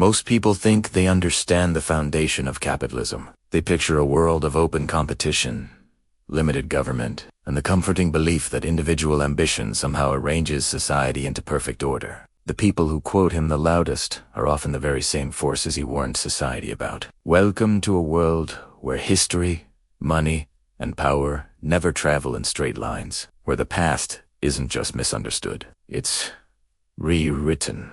Most people think they understand the foundation of capitalism. They picture a world of open competition, limited government, and the comforting belief that individual ambition somehow arranges society into perfect order. The people who quote him the loudest are often the very same forces he warned society about. Welcome to a world where history, money, and power never travel in straight lines, where the past isn't just misunderstood, it's rewritten.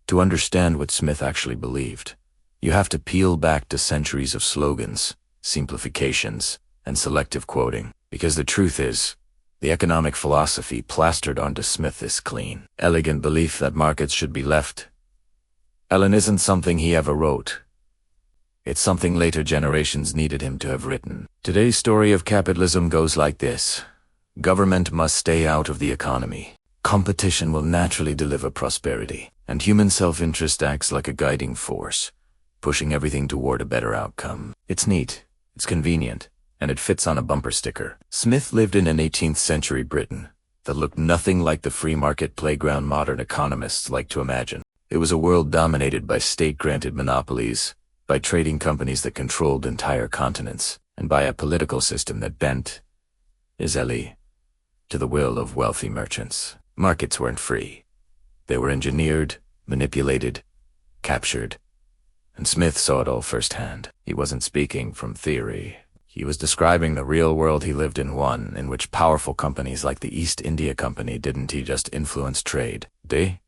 To understand what Smith actually believed, you have to peel back to centuries of slogans, simplifications, and selective quoting, because the truth is, the economic philosophy plastered onto Smith is clean. Elegant belief that markets should be left. Ellen isn't something he ever wrote. It's something later generations needed him to have written. Today's story of capitalism goes like this. Government must stay out of the economy. Competition will naturally deliver prosperity, and human self-interest acts like a guiding force, pushing everything toward a better outcome. It's neat, it's convenient, and it fits on a bumper sticker. Smith lived in an 18th century Britain that looked nothing like the free market playground modern economists like to imagine. It was a world dominated by state-granted monopolies, by trading companies that controlled entire continents, and by a political system that bent, easily, to the will of wealthy merchants. Markets weren't free. They were engineered, manipulated, captured, and Smith saw it all firsthand. He wasn't speaking from theory. He was describing the real world he lived in, one in which powerful companies like the East India Company didn't just influence trade. They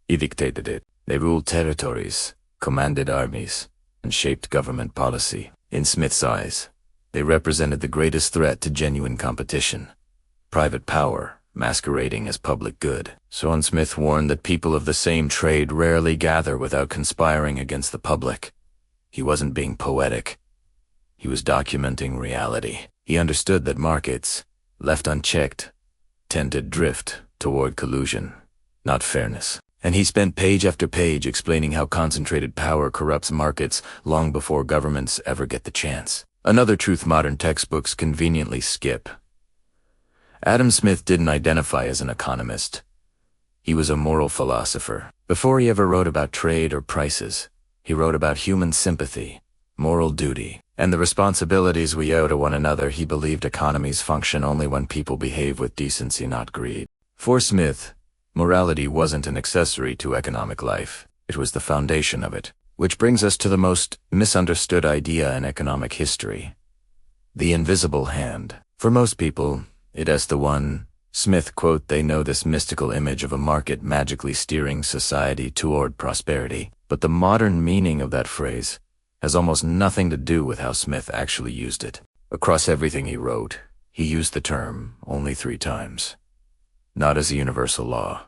dictated it. They ruled territories, commanded armies, and shaped government policy. In Smith's eyes, they represented the greatest threat to genuine competition, private power masquerading as public good. So Smith warned that people of the same trade rarely gather without conspiring against the public. He wasn't being poetic. He was documenting reality. He understood that markets, left unchecked, tend to drift toward collusion, not fairness. And he spent page after page explaining how concentrated power corrupts markets long before governments ever get the chance. Another truth modern textbooks conveniently skip. Adam Smith didn't identify as an economist. He was a moral philosopher. Before he ever wrote about trade or prices, he wrote about human sympathy, moral duty, and the responsibilities we owe to one another. He believed economies function only when people behave with decency, not greed. For Smith, morality wasn't an accessory to economic life. It was the foundation of it. Which brings us to the most misunderstood idea in economic history. The invisible hand. For most people, it is the one. Smith quote, they know this mystical image of a market magically steering society toward prosperity. But the modern meaning of that phrase has almost nothing to do with how Smith actually used it. Across everything he wrote, he used the term only 3 times. Not as a universal law,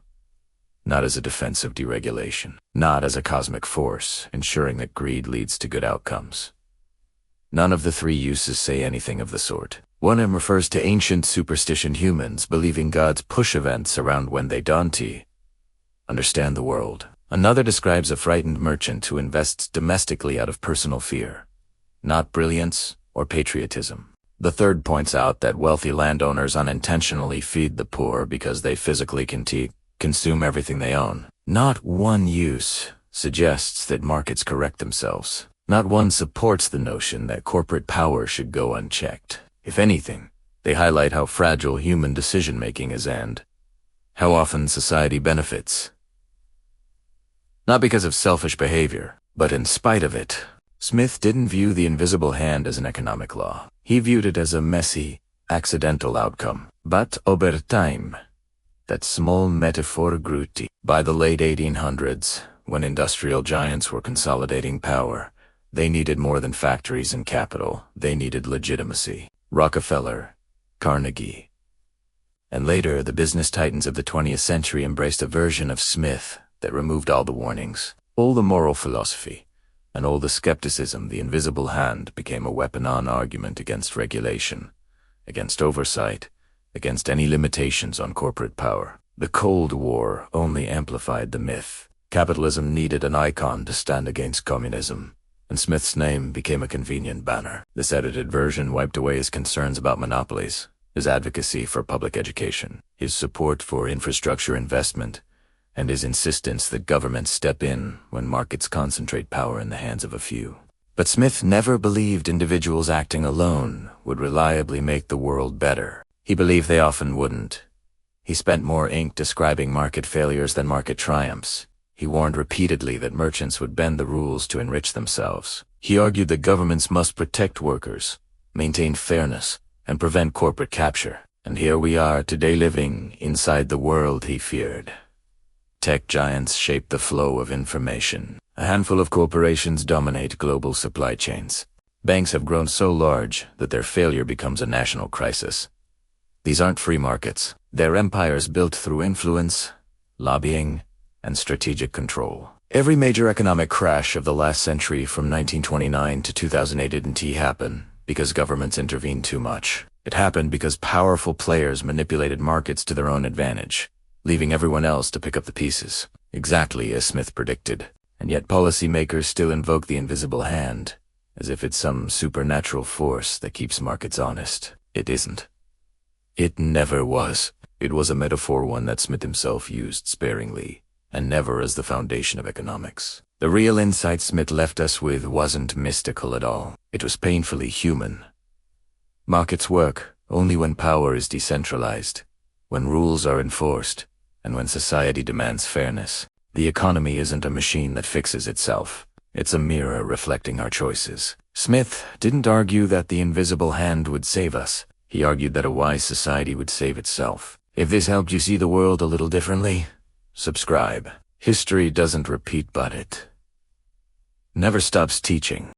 not as a defense of deregulation, not as a cosmic force ensuring that greed leads to good outcomes. None of the 3 uses say anything of the sort. One of them refers to ancient superstition humans believing gods push events around when they don't understand the world. Another describes a frightened merchant who invests domestically out of personal fear, not brilliance or patriotism. The third points out that wealthy landowners unintentionally feed the poor because they physically consume everything they own. Not one use suggests that markets correct themselves. Not one supports the notion that corporate power should go unchecked. If anything, they highlight how fragile human decision-making is and how often society benefits. Not because of selfish behavior, but in spite of it. Smith didn't view the invisible hand as an economic law. He viewed it as a messy, accidental outcome. But over time, that small metaphor grew deep. By the late 1800s, when industrial giants were consolidating power, they needed more than factories and capital. They needed legitimacy. Rockefeller, Carnegie, and later the business titans of the 20th century embraced a version of Smith that removed all the warnings, all the moral philosophy, and all the skepticism. The invisible hand became a weapon-on argument against regulation, against oversight, against any limitations on corporate power. The Cold War only amplified the myth. Capitalism needed an icon to stand against communism, and Smith's name became a convenient banner. This edited version wiped away his concerns about monopolies, his advocacy for public education, his support for infrastructure investment, and his insistence that governments step in when markets concentrate power in the hands of a few. But Smith never believed individuals acting alone would reliably make the world better. He believed they often wouldn't. He spent more ink describing market failures than market triumphs. He warned repeatedly that merchants would bend the rules to enrich themselves. He argued that governments must protect workers, maintain fairness, and prevent corporate capture. And here we are today living inside the world he feared. Tech giants shape the flow of information. A handful of corporations dominate global supply chains. Banks have grown so large that their failure becomes a national crisis. These aren't free markets. They're empires built through influence, lobbying, and strategic control. Every major economic crash of the last century from 1929 to 2008 didn't happen because governments intervened too much. It happened because powerful players manipulated markets to their own advantage, leaving everyone else to pick up the pieces, exactly as Smith predicted. And yet policymakers still invoke the invisible hand, as if it's some supernatural force that keeps markets honest. It isn't. It never was. It was a metaphor, one that Smith himself used sparingly, and never as the foundation of economics. The real insight Smith left us with wasn't mystical at all. It was painfully human. Markets work only when power is decentralized, when rules are enforced, and when society demands fairness. The economy isn't a machine that fixes itself. It's a mirror reflecting our choices. Smith didn't argue that the invisible hand would save us. He argued that a wise society would save itself. If this helped you see the world a little differently, subscribe. History doesn't repeat, but it never stops teaching.